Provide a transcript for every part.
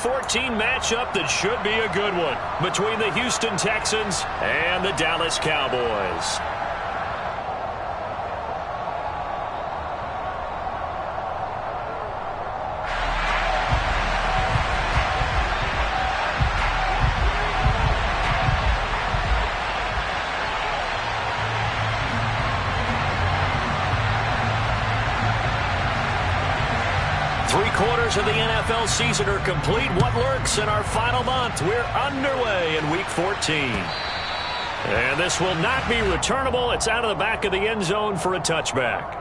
14 matchup that should be a good one between the Houston Texans and the Dallas Cowboys. Three-quarters of the NFL season are complete. What lurks in our final month? We're underway in Week 14. And this will not be returnable. It's out of the back of the end zone for a touchback.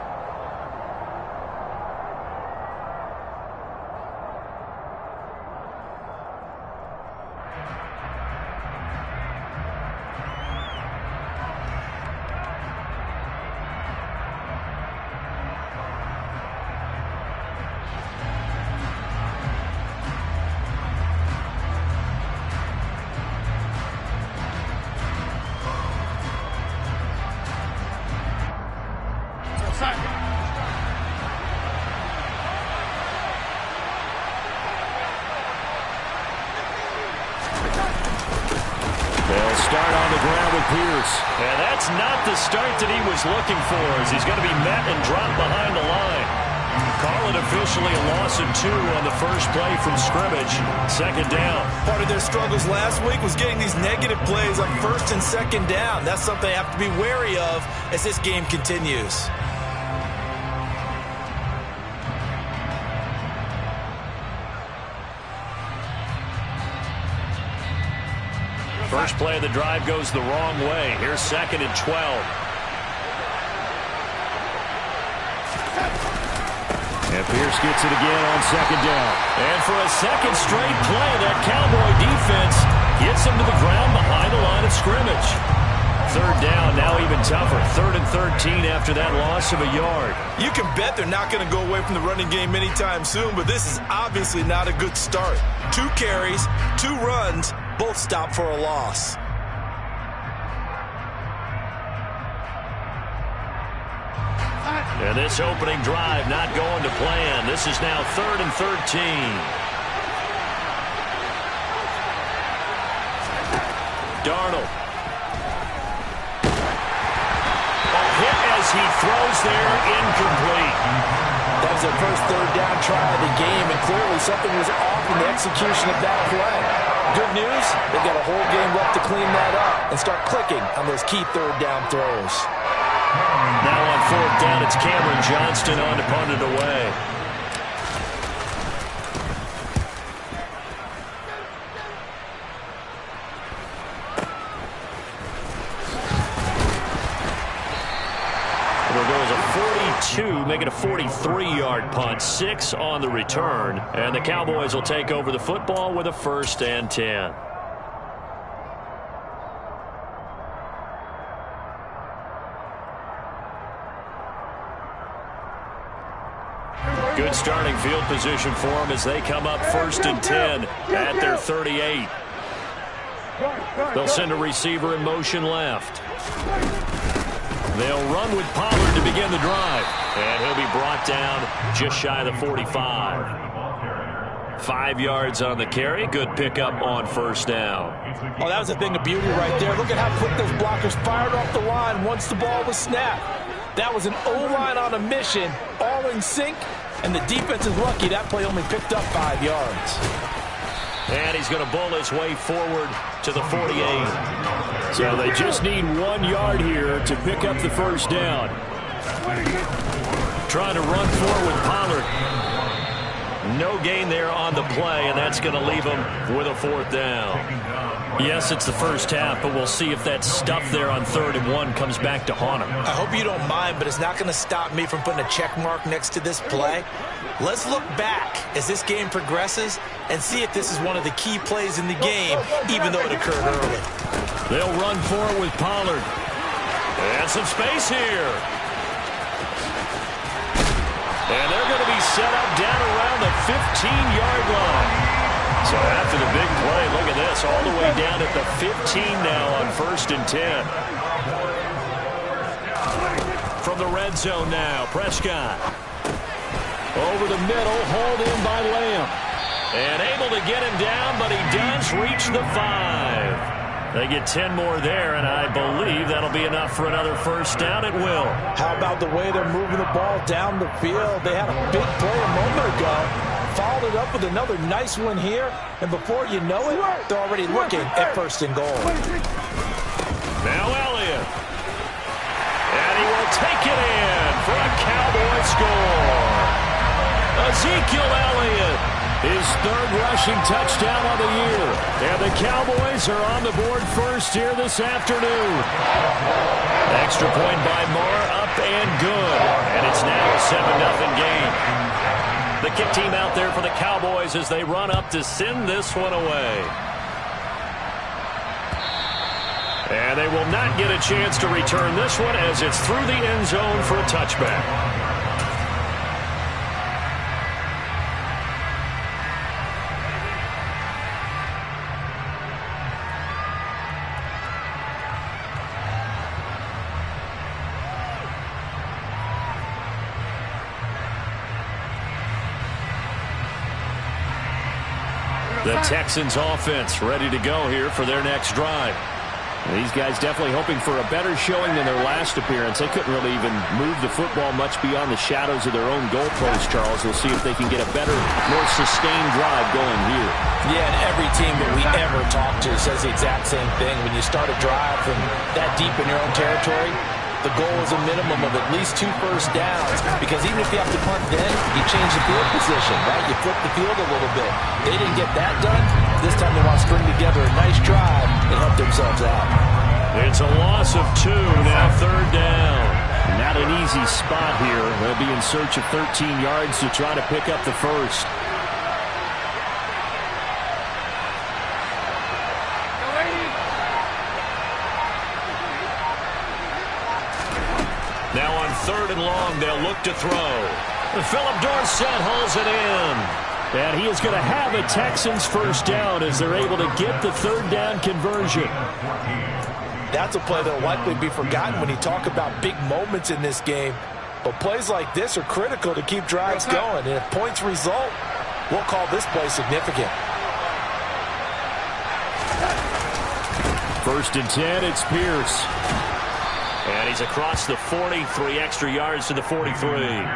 They'll start on the ground with Pierce. And that's not the start that he was looking for, as he's going to be met and dropped behind the line. Call it officially a loss of 2 on the first play from scrimmage. Second down. Part of their struggles last week was getting these negative plays on first and second down. That's something they have to be wary of as this game continues. First play of the drive goes the wrong way. Here's second and 12. And Pierce gets it again on second down. And for a second straight play, that Cowboy defense gets him to the ground behind the line of scrimmage. Third down, now even tougher. 3rd and 13 after that loss of a yard. You can bet they're not going to go away from the running game anytime soon, but this is obviously not a good start. 2 carries, 2 runs, both stopped for a loss. And this opening drive not going to plan. This is now 3rd and 13. Darnold. A hit as he throws there, incomplete. That was their first 3rd down try of the game, and clearly something was off in the execution of that play. Good news, they've got a whole game left to clean that up and start clicking on those key 3rd down throws. Now on 4th down, it's Cameron Johnston on to punt it away. There goes a 42, make it a 43-yard punt, 6 on the return, and the Cowboys will take over the football with a 1st and 10. Good starting field position for them as they come up 1st and 10 at their 38. They'll send a receiver in motion left. They'll run with Pollard to begin the drive. And he'll be brought down just shy of the 45. 5 yards on the carry. Good pickup on 1st down. Oh, that was a thing of beauty right there. Look at how quick those blockers fired off the line once the ball was snapped. That was an O-line on a mission, all in sync, and the defense is lucky that play only picked up 5 yards. And he's going to bull his way forward to the 48. So they just need 1 yard here to pick up the 1st down. Trying to run forward with Pollard. No gain there on the play, and that's going to leave him with a 4th down. Yes, it's the first half, but we'll see if that stuff there on 3rd and 1 comes back to haunt him. I hope you don't mind, but it's not going to stop me from putting a check mark next to this play. Let's look back as this game progresses and see if this is one of the key plays in the game, even though it occurred early. They'll run forward with Pollard. And some space here. And they're going to be set up down around the 15-yard line. So after the big play, look at this, all the way down at the 15 now on 1st and 10. From the red zone now, Prescott. Over the middle, hauled in by Lamb. And able to get him down, but he does reach the 5. They get 10 more there, and I believe that'll be enough for another first down. It will. How about the way they're moving the ball down the field? They had a big play a moment ago. Followed it up with another nice one here. And before you know it, they're already looking at first and goal. Now Elliott. And he will take it in for a Cowboy score. Ezekiel Elliott, his third rushing touchdown of the year. And the Cowboys are on the board first here this afternoon. Extra point by Moore, up and good. And it's now a 7-0 game. The kick team out there for the Cowboys as they run up to send this one away. And they will not get a chance to return this one as it's through the end zone for a touchback. The Texans offense ready to go here for their next drive. These guys definitely hoping for a better showing than their last appearance. They couldn't really even move the football much beyond the shadows of their own goalpost, Charles. We'll see if they can get a better, more sustained drive going here. Yeah, and every team that we ever talk to says the exact same thing. When you start a drive from that deep in your own territory, the goal is a minimum of at least 2 first downs, because even if you have to punt then, you change the field position, right? You flip the field a little bit. They didn't get that done. This time they want to string together a nice drive and help themselves out. It's a loss of 2, now third down. Not an easy spot here. They'll be in search of 13 yards to try to pick up the first. Now on 3rd and long, they'll look to throw. Philip Dorsett hauls it in. And he is going to have a Texans first down as they're able to get the 3rd down conversion. That's a play that will likely be forgotten when you talk about big moments in this game. But plays like this are critical to keep drives going. And if points result, we'll call this play significant. 1st and 10, it's Pierce. And he's across the 40, 3 extra yards to the 43.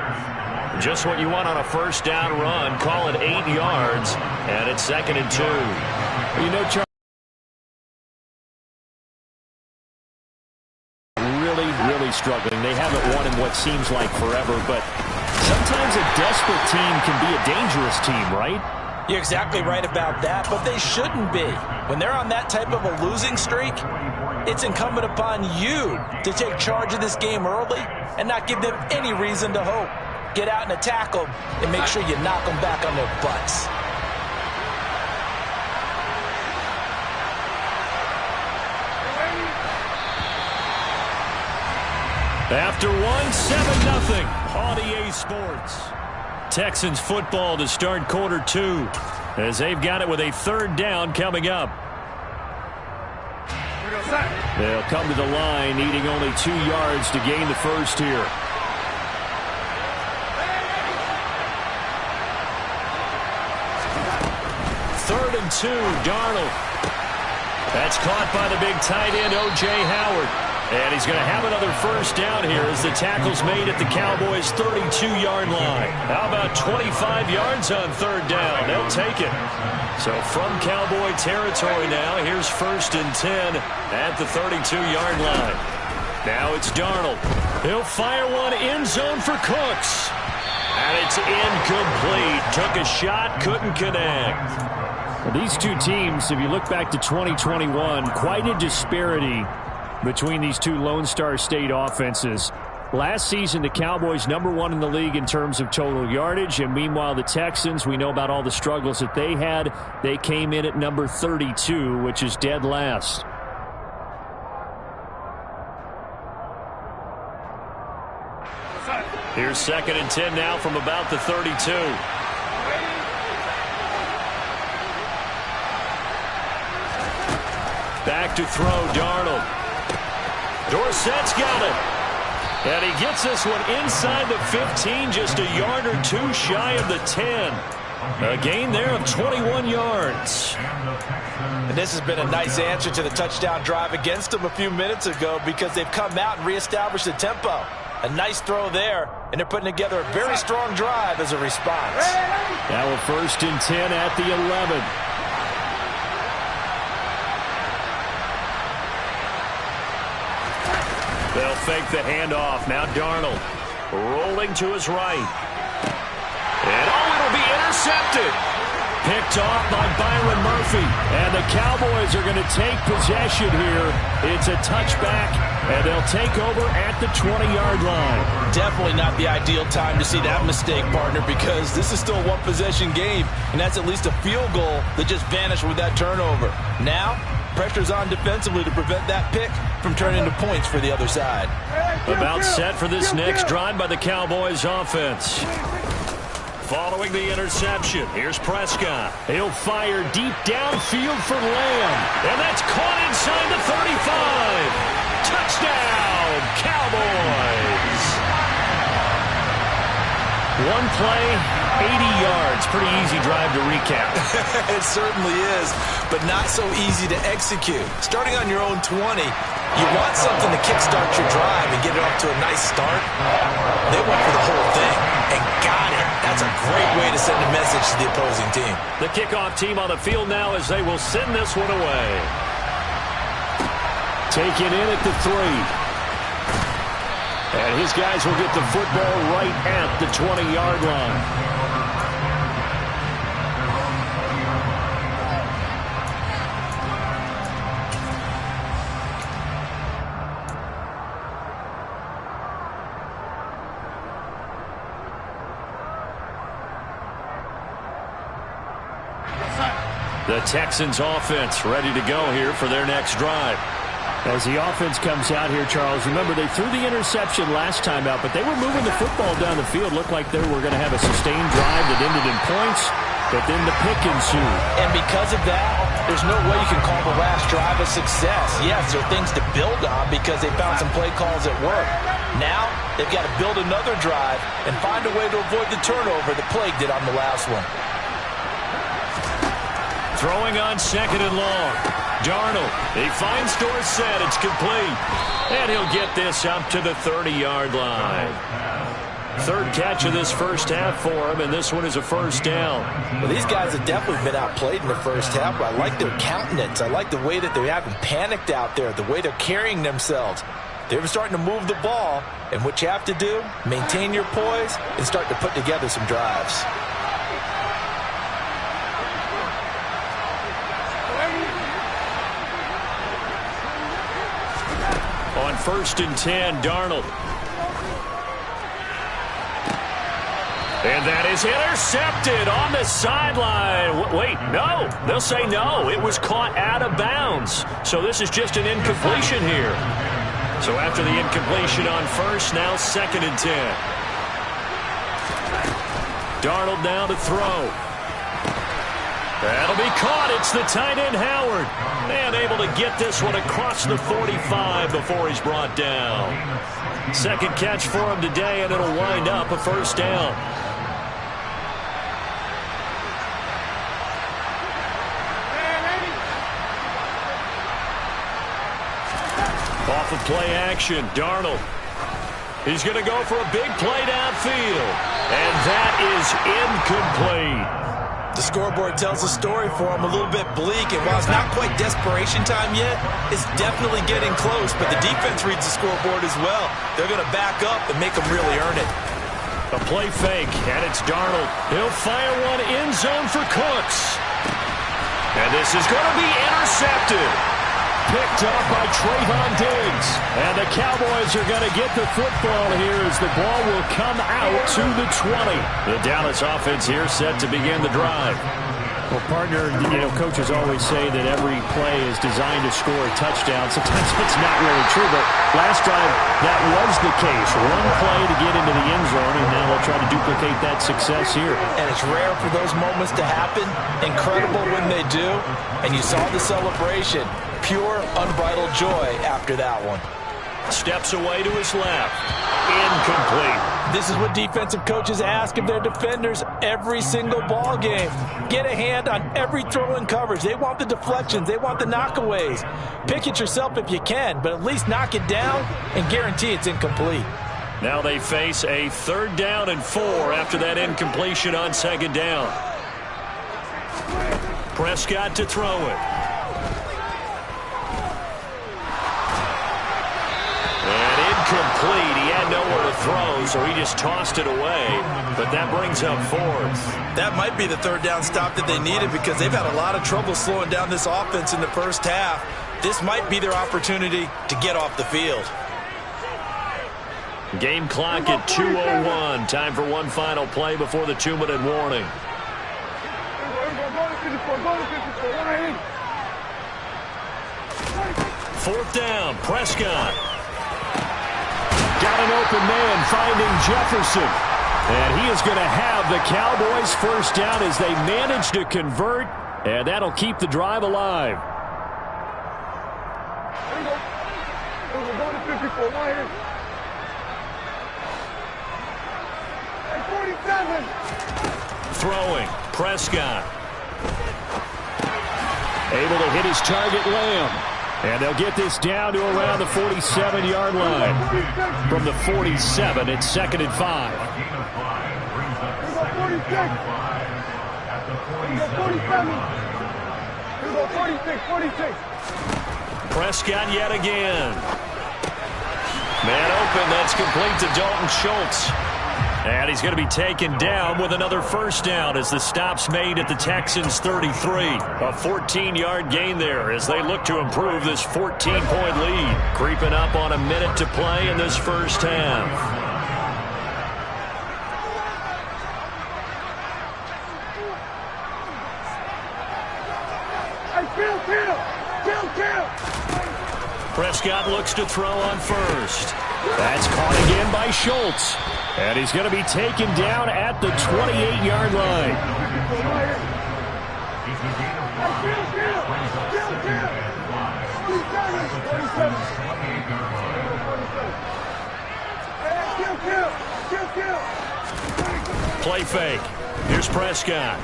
Just what you want on a first down run. Call it 8 yards, and it's 2nd and 2. You know, Charles, really struggling. They haven't won in what seems like forever, but sometimes a desperate team can be a dangerous team, right? You're exactly right about that, but they shouldn't be. When they're on that type of a losing streak, it's incumbent upon you to take charge of this game early and not give them any reason to hope. Get out and attack them and make sure you knock them back on their butts. After 7-0 on EA Sports. Texans football to start quarter 2 as they've got it with a 3rd down coming up. They'll come to the line needing only 2 yards to gain the first here. Third and 2, Darnold. That's caught by the big tight end, O.J. Howard. And he's going to have another first down here as the tackle's made at the Cowboys' 32-yard line. How about 25 yards on 3rd down? They'll take it. So from Cowboy territory now, here's 1st and 10 at the 32-yard line. Now it's Darnold. He'll fire one end zone for Cooks. And it's incomplete. Took a shot, couldn't connect. Well, these two teams, if you look back to 2021, quite a disparity between these two Lone Star State offenses. Last season, the Cowboys #1 in the league in terms of total yardage, and meanwhile the Texans, we know about all the struggles that they had. They came in at number 32, which is dead last. Here's 2nd and 10 now from about the 32. Back to throw, Darnold. Dorsett's got it. And he gets this one inside the 15, just a yard or 2 shy of the 10. A gain there of 21 yards. And this has been a nice answer to the touchdown drive against them a few minutes ago because they've come out and reestablished the tempo. A nice throw there, and they're putting together a very strong drive as a response. Now a 1st and 10 at the 11. They'll fake the handoff. Now Darnold rolling to his right. And it'll be intercepted. Picked off by Byron Murphy. And the Cowboys are going to take possession here. It's a touchback, and they'll take over at the 20-yard line. Definitely not the ideal time to see that mistake, partner, because this is still a one-possession game, and that's at least a field goal that just vanished with that turnover. Now, pressure's on defensively to prevent that pick from turning into points for the other side. About set for this next drive by the Cowboys offense. Following the interception, here's Prescott. He'll fire deep downfield for Lamb. And that's caught inside the 35. Touchdown, Cowboys. One play, 80 yards. Pretty easy drive to recap. It certainly is, but not so easy to execute. Starting on your own 20, you want something to kickstart your drive and get it off to a nice start. They went for the whole thing and got it. That's a great way to send a message to the opposing team. The kickoff team on the field now as they will send this one away. Taken in at the 3. And his guys will get the football right at the 20-yard line. The Texans offense ready to go here for their next drive. As the offense comes out here, Charles, remember they threw the interception last time out, but they were moving the football down the field. Looked like they were going to have a sustained drive that ended in points, but then the pick ensued. And because of that, there's no way you can call the last drive a success. Yes, there are things to build on because they found some play calls at work. Now, they've got to build another drive and find a way to avoid the turnover that plagued it on the last one. Throwing on 2nd and long. Darnold, he finds Dorsett. It's complete. And he'll get this up to the 30-yard line. 3rd catch of this first half for him, and this one is a 1st down. Well, these guys have definitely been outplayed in the first half, but I like their countenance. I like the way that they haven't panicked out there, the way they're carrying themselves. They're starting to move the ball, and what you have to do, maintain your poise and start to put together some drives. On 1st and 10, Darnold. And that is intercepted on the sideline. Wait, no. They'll say no. It was caught out of bounds. So this is just an incompletion here. So after the incompletion on 1st, now 2nd and 10. Darnold now to throw. That'll be caught. It's the tight end, Howard. And able to get this one across the 45 before he's brought down. 2nd catch for him today, and it'll wind up a 1st down. Off of play action, Darnold. He's going to go for a big play downfield. And that is incomplete. The scoreboard tells a story for him, a little bit bleak, and while it's not quite desperation time yet, it's definitely getting close, but the defense reads the scoreboard as well. They're going to back up and make them really earn it. A play fake, and it's Darnold. He'll fire one end zone for Cooks. And this is going to be intercepted. Picked up by Trayvon Diggs. And the Cowboys are going to get the football here as the ball will come out to the 20. The Dallas offense here set to begin the drive. Well, partner, coaches always say that every play is designed to score a touchdown. Sometimes it's not really true, but last drive, that was the case. One play to get into the end zone, and now they'll try to duplicate that success here. And it's rare for those moments to happen. Incredible when they do. And you saw the celebration. Pure, unbridled joy after that one. Steps away to his left. Incomplete. This is what defensive coaches ask of their defenders every single ball game. Get a hand on every throw in coverage. They want the deflections. They want the knockaways. Pick it yourself if you can, but at least knock it down and guarantee it's incomplete. Now they face a 3rd down and 4 after that incompletion on 2nd down. Prescott to throw it. And incomplete. He had nowhere to throw, so he just tossed it away. But that brings up 4th. That might be the 3rd down stop that they needed because they've had a lot of trouble slowing down this offense in the first half. This might be their opportunity to get off the field. Game clock at 2:01. Time for one final play before the 2-minute warning. 4th down, Prescott. Got an open man finding Jefferson. And he is going to have the Cowboys' 1st down as they manage to convert. And that'll keep the drive alive. Throwing, Prescott. Able to hit his target, Lamb. And they'll get this down to around the 47-yard line. From the 47, it's 2nd and 5. Prescott yet again. Man open, that's complete to Dalton Schultz. And he's going to be taken down with another 1st down as the stop's made at the Texans' 33. A 14-yard gain there as they look to improve this 14-point lead. Creeping up on a minute to play in this first half. Prescott looks to throw on 1st. That's caught again by Schultz. And he's going to be taken down at the 28-yard line. Play fake. Here's Prescott.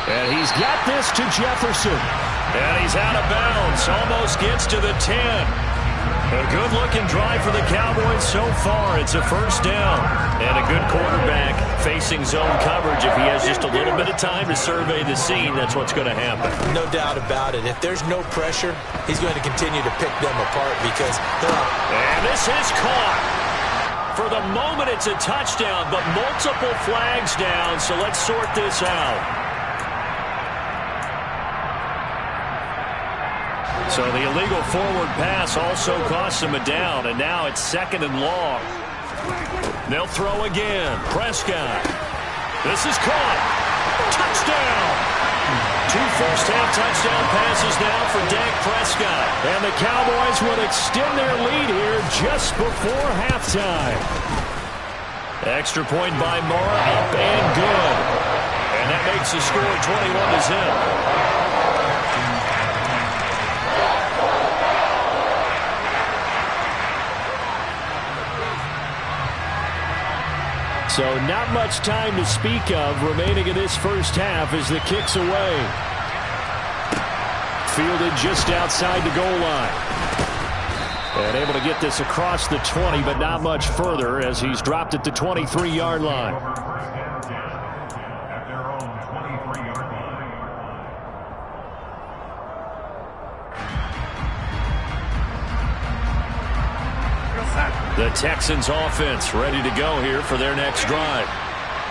And he's got this to Jefferson. And he's out of bounds. Almost gets to the 10. A good-looking drive for the Cowboys so far. It's a 1st down. And a good quarterback facing zone coverage. If he has just a little bit of time to survey the scene, that's what's going to happen. No doubt about it. If there's no pressure, he's going to continue to pick them apart because they're up. And this is caught. For the moment, it's a touchdown, but multiple flags down, so let's sort this out. So the illegal forward pass also costs him a down, and now it's 2nd and long. They'll throw again. Prescott. This is caught. Touchdown. 2 first-half touchdown passes now for Dak Prescott. And the Cowboys will extend their lead here just before halftime. Extra point by Mora, up and good. And that makes the score 21-0. So not much time to speak of remaining in this first half as the kick's away. Fielded just outside the goal line. And able to get this across the 20, but not much further as he's dropped at the 23-yard line. The Texans offense ready to go here for their next drive.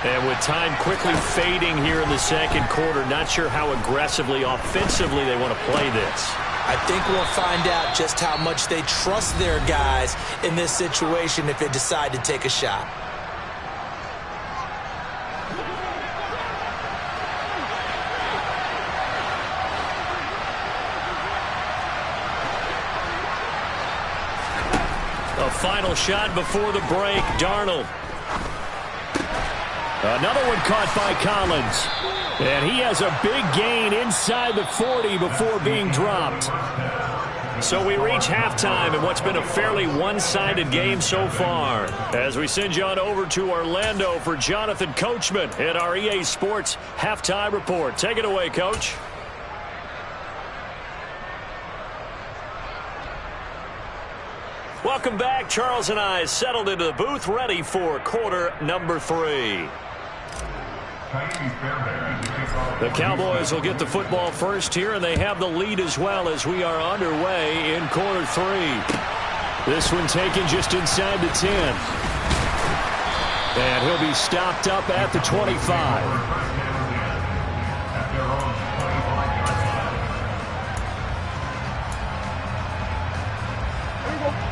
And with time quickly fading here in the 2nd quarter, not sure how aggressively, offensively they want to play this. I think we'll find out just how much they trust their guys in this situation if they decide to take a shot. A final shot before the break. Darnold. Another one caught by Collins. And he has a big gain inside the 40 before being dropped. So we reach halftime in what's been a fairly one-sided game so far. As we send you on over to Orlando for Jonathan Coachman at our EA Sports Halftime Report. Take it away, Coach. Welcome back. Charles and I settled into the booth, ready for quarter number 3. The Cowboys will get the football first here, and they have the lead as well as we are underway in quarter 3. This one taken just inside the 10. And he'll be stopped up at the 25.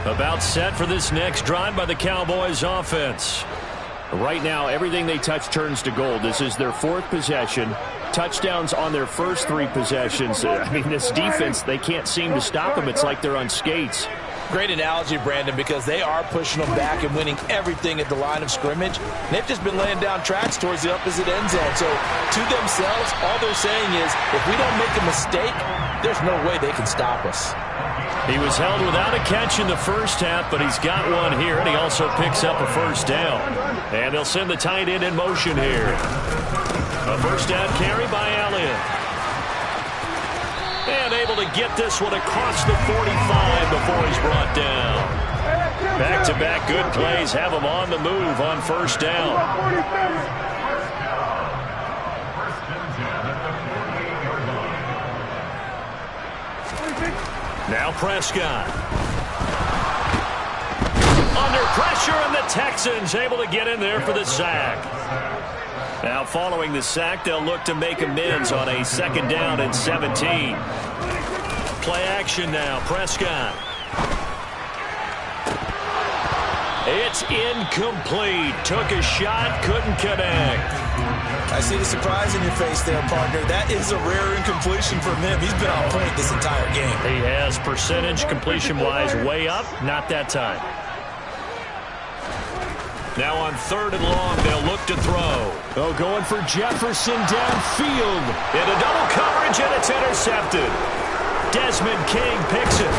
About set for this next drive by the Cowboys offense. Right now, everything they touch turns to gold. This is their 4th possession. Touchdowns on their first 3 possessions. I mean, this defense, they can't seem to stop them. It's like they're on skates. Great analogy, Brandon, because they are pushing them back and winning everything at the line of scrimmage. And they've just been laying down tracks towards the opposite end zone. So to themselves, all they're saying is, if we don't make a mistake, there's no way they can stop us. He was held without a catch in the first half, but he's got one here, and he also picks up a first down. And they'll send the tight end in motion here. A first down carry by Elliott. And able to get this one across the 45 before he's brought down. Back-to-back good plays have him on the move on first down. Now Prescott. Under pressure, and the Texans able to get in there for the sack. Now following the sack, they'll look to make amends on a 2nd down and 17. Play action now, Prescott. It's incomplete. Took a shot, couldn't connect. I see the surprise in your face there, partner. That is a rare incompletion from him. He's been on point this entire game. He has percentage completion-wise way up. Not that time. Now on 3rd and long, they'll look to throw. Oh, going for Jefferson downfield. Into double coverage, and it's intercepted. Desmond King picks it.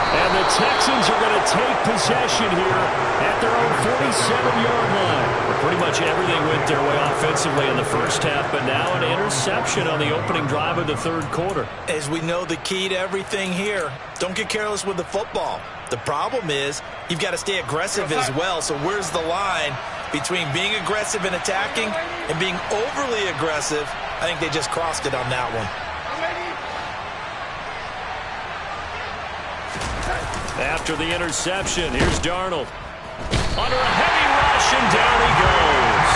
And the Texans are going to take possession here at their own 47-yard line. Pretty much everything went their way offensively in the first half, but now an interception on the opening drive of the 3rd quarter. As we know, the key to everything here, don't get careless with the football. The problem is you've got to stay aggressive as well. So where's the line between being aggressive and attacking and being overly aggressive? I think they just crossed it on that one. After the interception, here's Darnold. Under a heavy rush, and down he goes.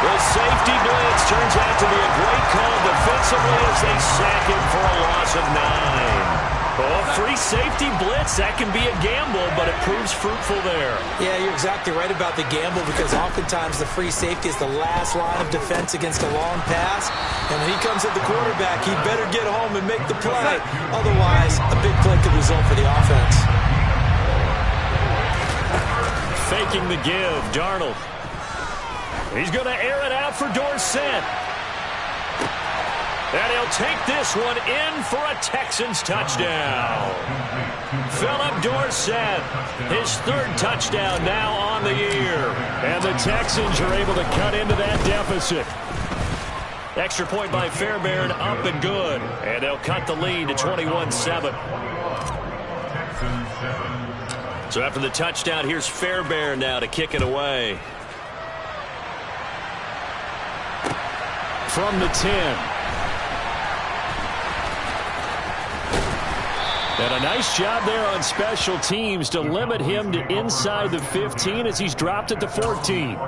The safety blitz turns out to be a great call defensively as they sack him for a loss of 9. Oh, free safety blitz, that can be a gamble, but it proves fruitful there. Yeah, you're exactly right about the gamble, because oftentimes the free safety is the last line of defense against a long pass. And when he comes at the quarterback, he better get home and make the play. Otherwise, a big play could result for the offense. Faking the give, Darnold. He's going to air it out for Dorsett. And he'll take this one in for a Texans touchdown. Philip Dorsett, his 3rd touchdown now on the year. And the Texans are able to cut into that deficit. Extra point by Fairbairn, up and good. And they'll cut the lead to 21-7. So after the touchdown, here's Fairbairn now to kick it away. From the 10. And a nice job there on special teams to limit him to inside the 15 as he's dropped at the 14.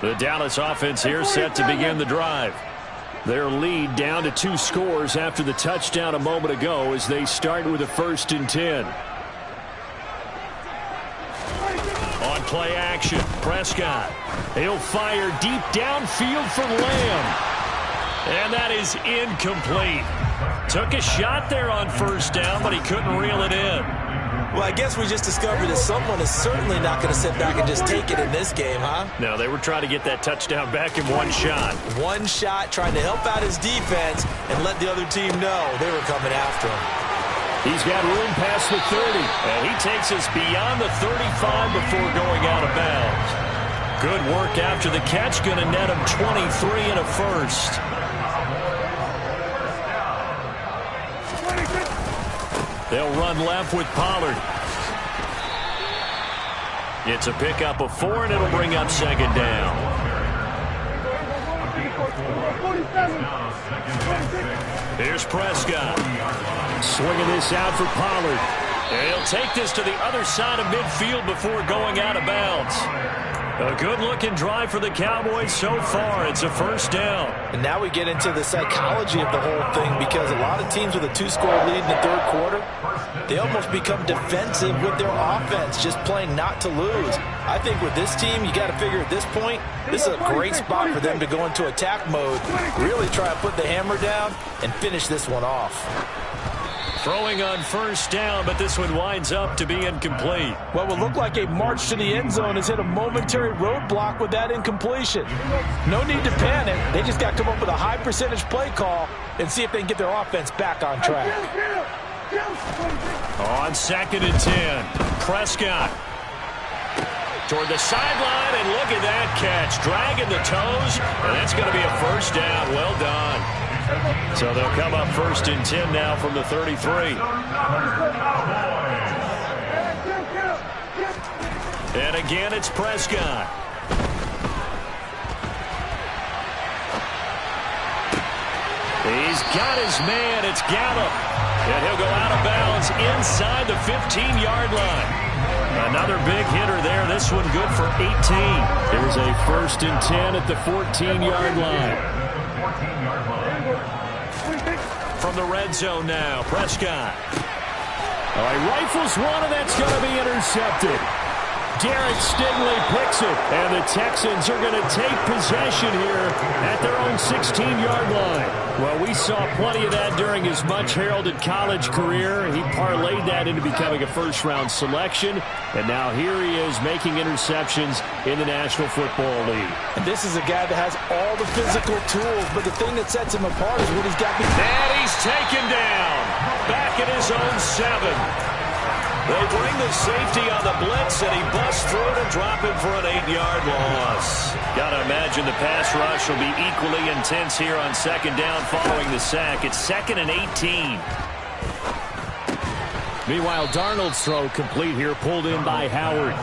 The Dallas offense here set to begin the drive. Their lead down to 2 scores after the touchdown a moment ago as they start with a 1st and 10. On play action, Prescott. He'll fire deep downfield for Lamb. And that is incomplete. Took a shot there on first down, but he couldn't reel it in. Well, I guess we just discovered that someone is certainly not going to sit back and just take it in this game, huh? No, they were trying to get that touchdown back in one shot. One shot, trying to help out his defense and let the other team know they were coming after him. He's got room past the 30. And he takes us beyond the 35 before going out of bounds. Good work after the catch. Going to net him 23 and a first. They'll run left with Pollard. It's a pickup of 4, and it'll bring up second down. Here's Prescott. Swinging this out for Pollard. And he'll take this to the other side of midfield before going out of bounds. A good-looking drive for the Cowboys so far. It's a first down. And now we get into the psychology of the whole thing, because a lot of teams with a 2-score lead in the third quarter, they almost become defensive with their offense, just playing not to lose. I think with this team, you got to figure at this point, this is a great spot for them to go into attack mode, really try to put the hammer down and finish this one off. Throwing on first down, but this one winds up to be incomplete. What will look like a march to the end zone has hit a momentary roadblock with that incompletion. No need to panic. They just got to come up with a high percentage play call and see if they can get their offense back on track. On 2nd and 10, Prescott toward the sideline, and look at that catch. Dragging the toes, and that's going to be a first down. Well done. So they'll come up 1st and 10 now from the 33. And again, it's Prescott. He's got his man. It's Gallup. And he'll go out of bounds inside the 15-yard line. Another big hitter there. This one good for 18. Here's a 1st and 10 at the 14-yard line. From the red zone now, Prescott. All right, rifles one, and that's going to be intercepted. Derek Stingley picks it, and the Texans are going to take possession here at their own 16-yard line. Well, we saw plenty of that during his much-heralded college career. He parlayed that into becoming a first-round selection, and now here he is making interceptions in the National Football League. And this is a guy that has all the physical tools, but the thing that sets him apart is what he's got behind. And he's taken down back at his own 7. They bring the safety on the blitz, and he busts through to drop him for an 8-yard loss. Got to imagine the pass rush will be equally intense here on 2nd down following the sack. It's 2nd and 18. Meanwhile, Darnold's throw complete here, pulled in by Howard.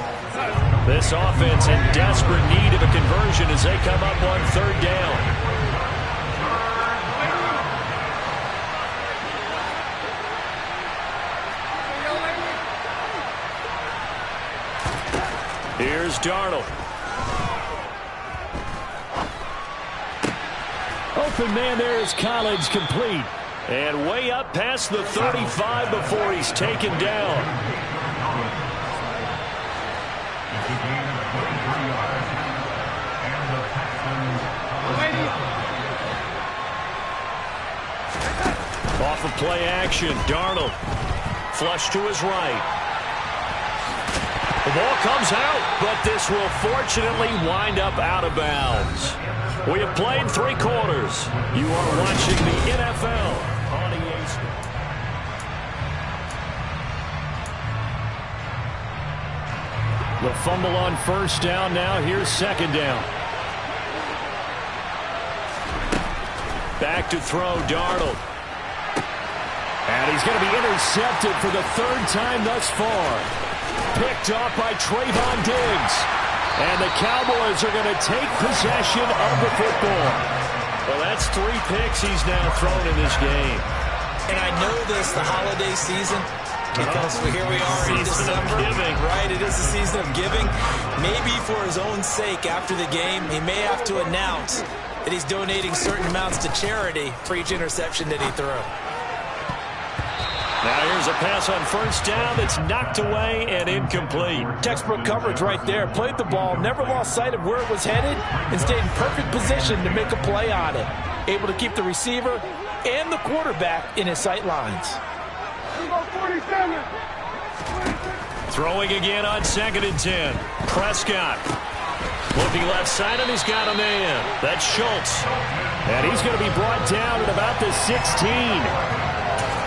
This offense in desperate need of a conversion as they come up on 3rd down. Here's Darnold. Open man there is Collins, complete. And way up past the 35 before he's taken down. Off of play action, Darnold. Flush to his right. The ball comes out, but this will fortunately wind up out of bounds. We have played 3 quarters. You are watching the NFL on EA Sports. The fumble on 1st down now. Here's 2nd down. Back to throw, Darnold. And he's going to be intercepted for the 3rd time thus far. Picked off by Trayvon Diggs. And the Cowboys are going to take possession of the football. Well, that's 3 picks he's now thrown in this game. And I know this, the holiday season, because here we are in December. Giving. Right, it is the season of giving. Maybe for his own sake after the game, he may have to announce that he's donating certain amounts to charity for each interception that he threw. Now here's a pass on 1st down that's knocked away and incomplete. Textbook coverage right there. Played the ball, never lost sight of where it was headed, and stayed in perfect position to make a play on it. Able to keep the receiver and the quarterback in his sight lines. Throwing again on 2nd and 10. Prescott. Looking left side, and he's got a man. That's Schultz. And he's going to be brought down at about the 16.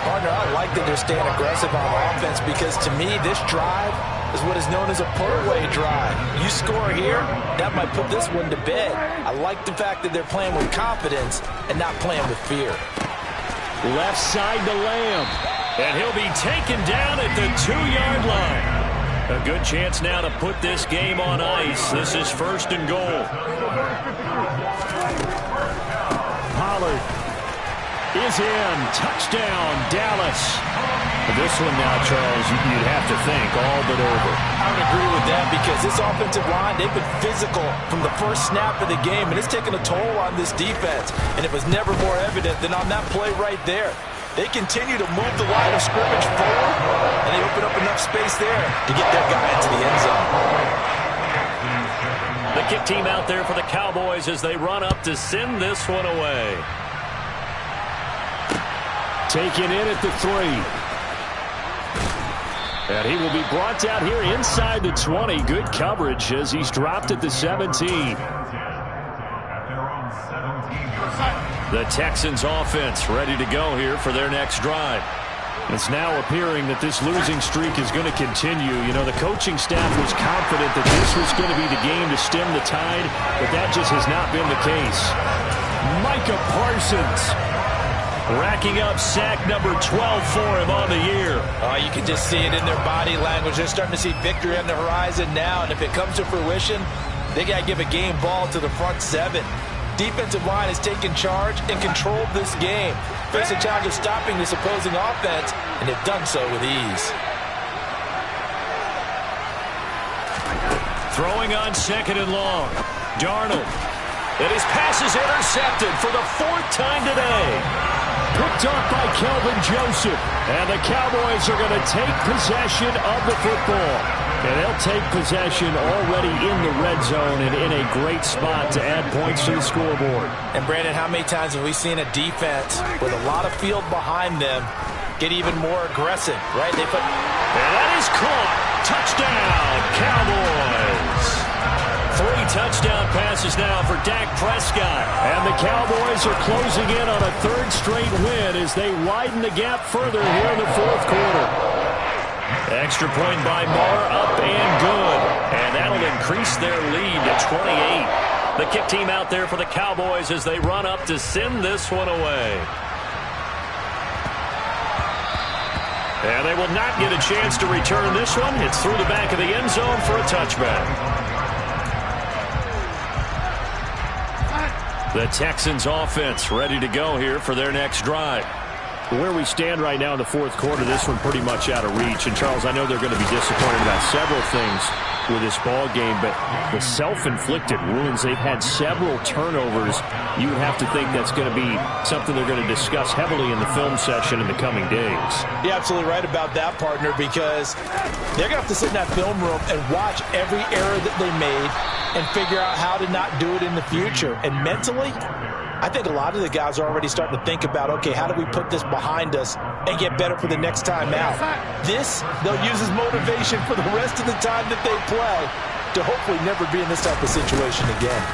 Partner, I like that they're staying aggressive on offense because, to me, this drive is what is known as a put-away drive. You score here, that might put this one to bed. I like the fact that they're playing with confidence and not playing with fear. Left side to Lamb. And he'll be taken down at the 2-yard line. A good chance now to put this game on ice. This is 1st and goal. Pollard is in. Touchdown, Dallas. This one now, Charles, you'd have to think all but over. I would agree with that because this offensive line, they've been physical from the first snap of the game, and it's taken a toll on this defense. And it was never more evident than on that play right there. They continue to move the line of scrimmage forward, and they open up enough space there to get their guy into the end zone. The kick team out there for the Cowboys as they run up to send this one away. Taken in at the 3. And he will be brought down here inside the 20. Good coverage as he's dropped at the 17. The Texans offense ready to go here for their next drive. It's now appearing that this losing streak is going to continue. You know, the coaching staff was confident that this was going to be the game to stem the tide, but that just has not been the case. Micah Parsons racking up sack number 12 for him on the year. You can just see it in their body language. They're starting to see victory on the horizon now, and if it comes to fruition, they got to give a game ball to the front 7. Defensive line has taken charge and controlled this game. Face a challenge of stopping this opposing offense, and they've done so with ease. Throwing on 2nd and long. Darnold. And his pass is intercepted for the 4th time today. Picked off by Kelvin Joseph. And the Cowboys are going to take possession of the football. And they'll take possession already in the red zone and in a great spot to add points to the scoreboard. And, Brandon, how many times have we seen a defense with a lot of field behind them get even more aggressive, right? And that is caught. Touchdown, Cowboys. 3 touchdown passes now for Dak Prescott. And the Cowboys are closing in on a 3rd straight win as they widen the gap further here in the 4th quarter. Extra point by Marr, up and good. And that'll increase their lead to 28. The kick team out there for the Cowboys as they run up to send this one away. And they will not get a chance to return this one. It's through the back of the end zone for a touchback. The Texans offense ready to go here for their next drive. Where we stand right now in the 4th quarter, this one pretty much out of reach. And, Charles, I know they're going to be disappointed about several things with this ball game, but the self-inflicted wounds, they've had several turnovers. You would have to think that's going to be something they're going to discuss heavily in the film session in the coming days. You're absolutely right about that, partner, because they're going to have to sit in that film room and watch every error that they made and figure out how to not do it in the future. And mentally, I think a lot of the guys are already starting to think about, okay, how do we put this behind us and get better for the next time out? This, they'll use as motivation for the rest of the time that they play to hopefully never be in this type of situation again.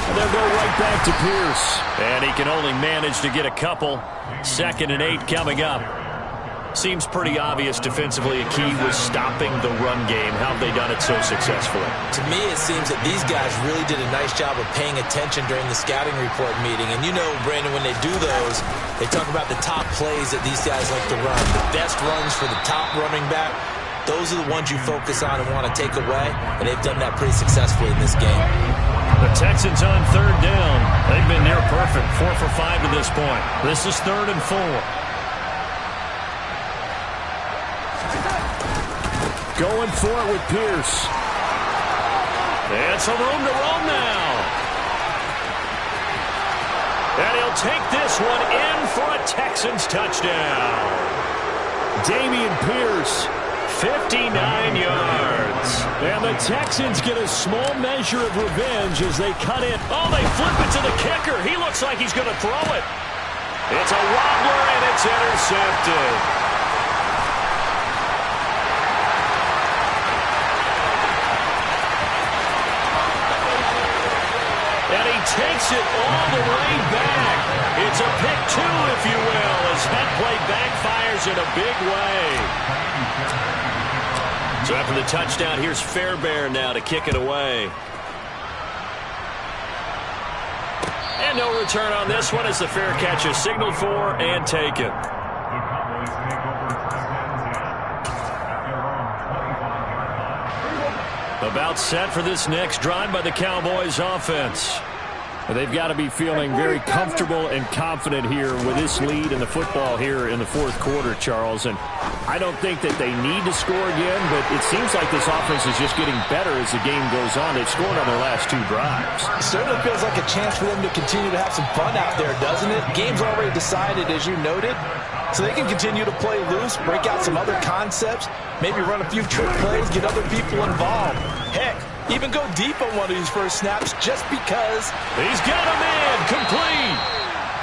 And they'll go right back to Pierce. And he can only manage to get a couple. 2nd and 8 coming up. Seems pretty obvious defensively a key was stopping the run game. How have they done it so successfully? To me, it seems that these guys really did a nice job of paying attention during the scouting report meeting. And you know, Brandon, when they do those, they talk about the top plays that these guys like to run. The best runs for the top running back, those are the ones you focus on and want to take away. And they've done that pretty successfully in this game. The Texans on 3rd down. They've been near perfect. 4 for 5 to this point. This is 3rd and 4. Going for it with Pierce. And some room to roam now. And he'll take this one in for a Texans touchdown. Dameon Pierce, 59 yards. And the Texans get a small measure of revenge as they cut it. Oh, they flip it to the kicker. He looks like he's going to throw it. It's a wobbler, and it's intercepted. takes it all the way back. It's a pick two, if you will, as that play backfires in a big way. So after the touchdown, here's Fairbairn now to kick it away. And no return on this one as the fair catch is signaled for and taken. About set for this next drive by the Cowboys offense. They've got to be feeling very comfortable and confident here with this lead in the football here in the fourth quarter, Charles. And I don't think that they need to score again, but it seems like this offense is just getting better as the game goes on. They've scored on their last two drives. It certainly feels like a chance for them to continue to have some fun out there, doesn't it? Game's already decided, as you noted, so they can continue to play loose, break out some other concepts, maybe run a few trick plays, get other people involved. Heck, even go deep on one of these first snaps just because. He's got a man complete.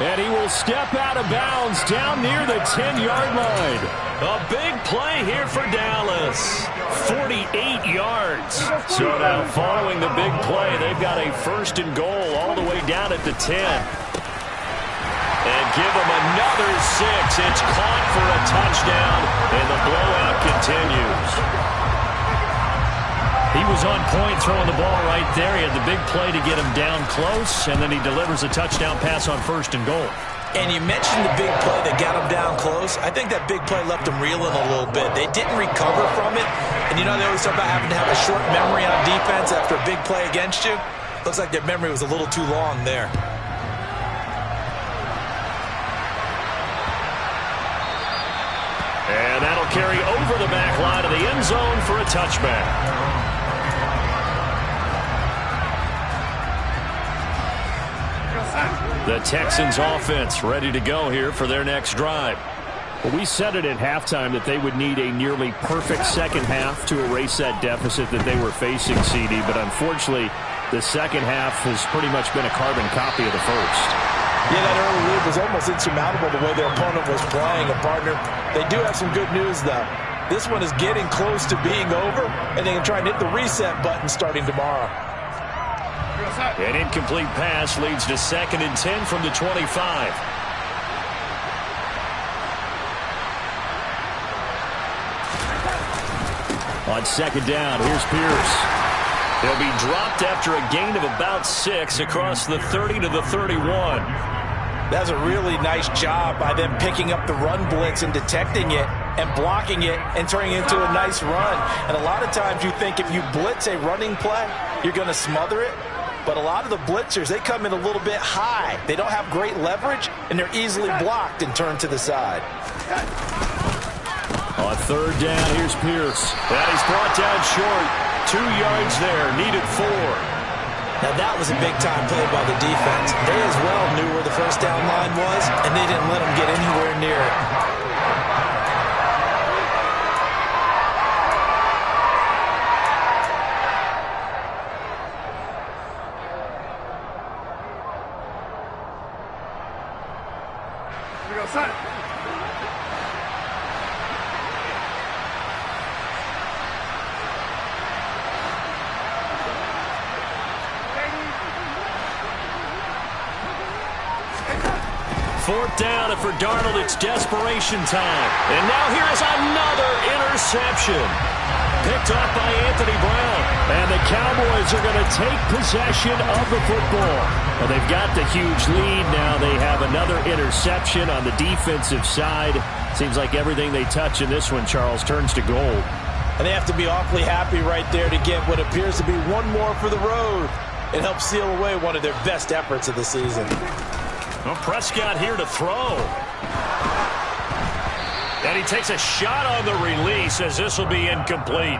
And he will step out of bounds down near the 10-yard line. A big play here for Dallas. 48 yards. So now following the big play, they've got a first and goal all the way down at the 10. And give them another 6. It's caught for a touchdown, and the blowout continues. He was on point throwing the ball right there. He had the big play to get him down close, and then he delivers a touchdown pass on first and goal. And you mentioned the big play that got him down close. I think that big play left him reeling a little bit. They didn't recover from it. And you know they always talk about having to have a short memory on defense after a big play against you. Looks like their memory was a little too long there. And that'll carry over the back line of the end zone for a touchback. The Texans offense ready to go here for their next drive. Well, we said it at halftime that they would need a nearly perfect second half to erase that deficit that they were facing, CD. But unfortunately, the second half has pretty much been a carbon copy of the first. Yeah, that early lead was almost insurmountable the way their opponent was playing. And, partner, they do have some good news, though. This one is getting close to being over, and they can try and hit the reset button starting tomorrow. An incomplete pass leads to 2nd and 10 from the 25. On second down, here's Pierce. He'll be dropped after a gain of about 6 across the 30 to the 31. That's a really nice job by them picking up the run blitz and detecting it and blocking it and turning it into a nice run. And a lot of times you think if you blitz a running play, you're going to smother it. But a lot of the blitzers, they come in a little bit high. They don't have great leverage, and they're easily blocked and turned to the side. On third down, here's Pierce. And he's brought down short. 2 yards there, needed 4. Now that was a big-time play by the defense. They as well knew where the first down line was, and they didn't let them get anywhere near it. Fourth down, and for Darnold, it's desperation time. And now here is another interception. Picked up by Anthony Brown. And the Cowboys are going to take possession of the football. Well, they've got the huge lead. Now they have another interception on the defensive side. Seems like everything they touch in this one, Charles, turns to gold. And they have to be awfully happy right there to get what appears to be one more for the road and help seal away one of their best efforts of the season. Well, Prescott here to throw. And he takes a shot on the release as this will be incomplete.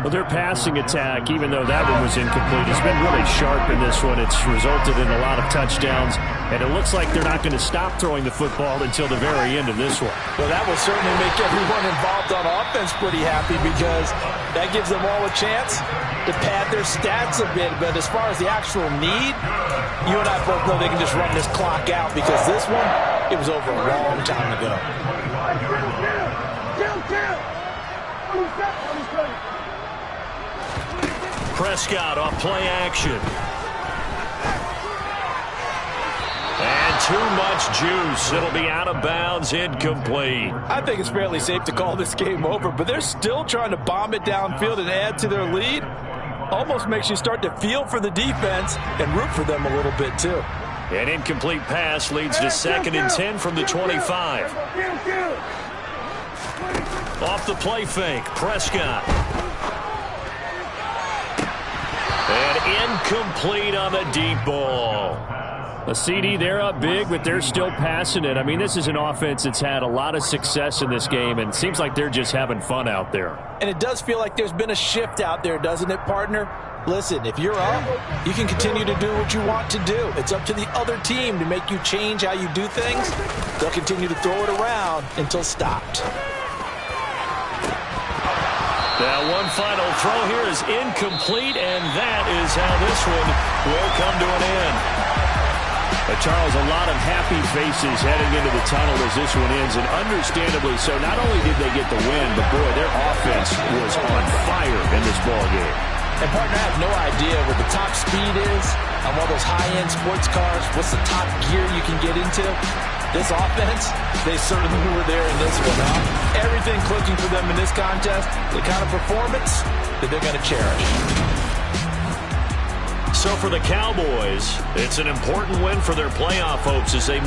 Well, their passing attack, even though that one was incomplete, has been really sharp in this one. It's resulted in a lot of touchdowns, and it looks like they're not going to stop throwing the football until the very end of this one. Well, that will certainly make everyone involved on offense pretty happy because that gives them all a chance to pad their stats a bit. But as far as the actual need, you and I both know they can just run this clock out because this one, it was over a long time ago. Prescott off play action. too much juice. It'll be out of bounds, incomplete. I think it's fairly safe to call this game over, but they're still trying to bomb it downfield and add to their lead. Almost makes you start to feel for the defense and root for them a little bit, too. An incomplete pass leads to 2nd and 10 from the 25. Off the play fake, Prescott. And incomplete on the deep ball. A CD, they're up big, but they're still passing it. I mean, this is an offense that's had a lot of success in this game, and it seems like they're just having fun out there. And it does feel like there's been a shift out there, doesn't it, partner? Listen, if you're up, you can continue to do what you want to do. It's up to the other team to make you change how you do things. They'll continue to throw it around until stopped. Now one final throw here is incomplete, and that is how this one will come to an end. Charles, a lot of happy faces heading into the tunnel as this one ends, and understandably so. Not only did they get the win, but boy, their offense was on fire in this ball game. And partner, I have no idea what the top speed is on one of those high-end sports cars. What's the top gear you can get into? This offense, they certainly were there in this one, huh? Everything clicking for them in this contest, the kind of performance that they're going to cherish. So for the Cowboys, it's an important win for their playoff hopes as they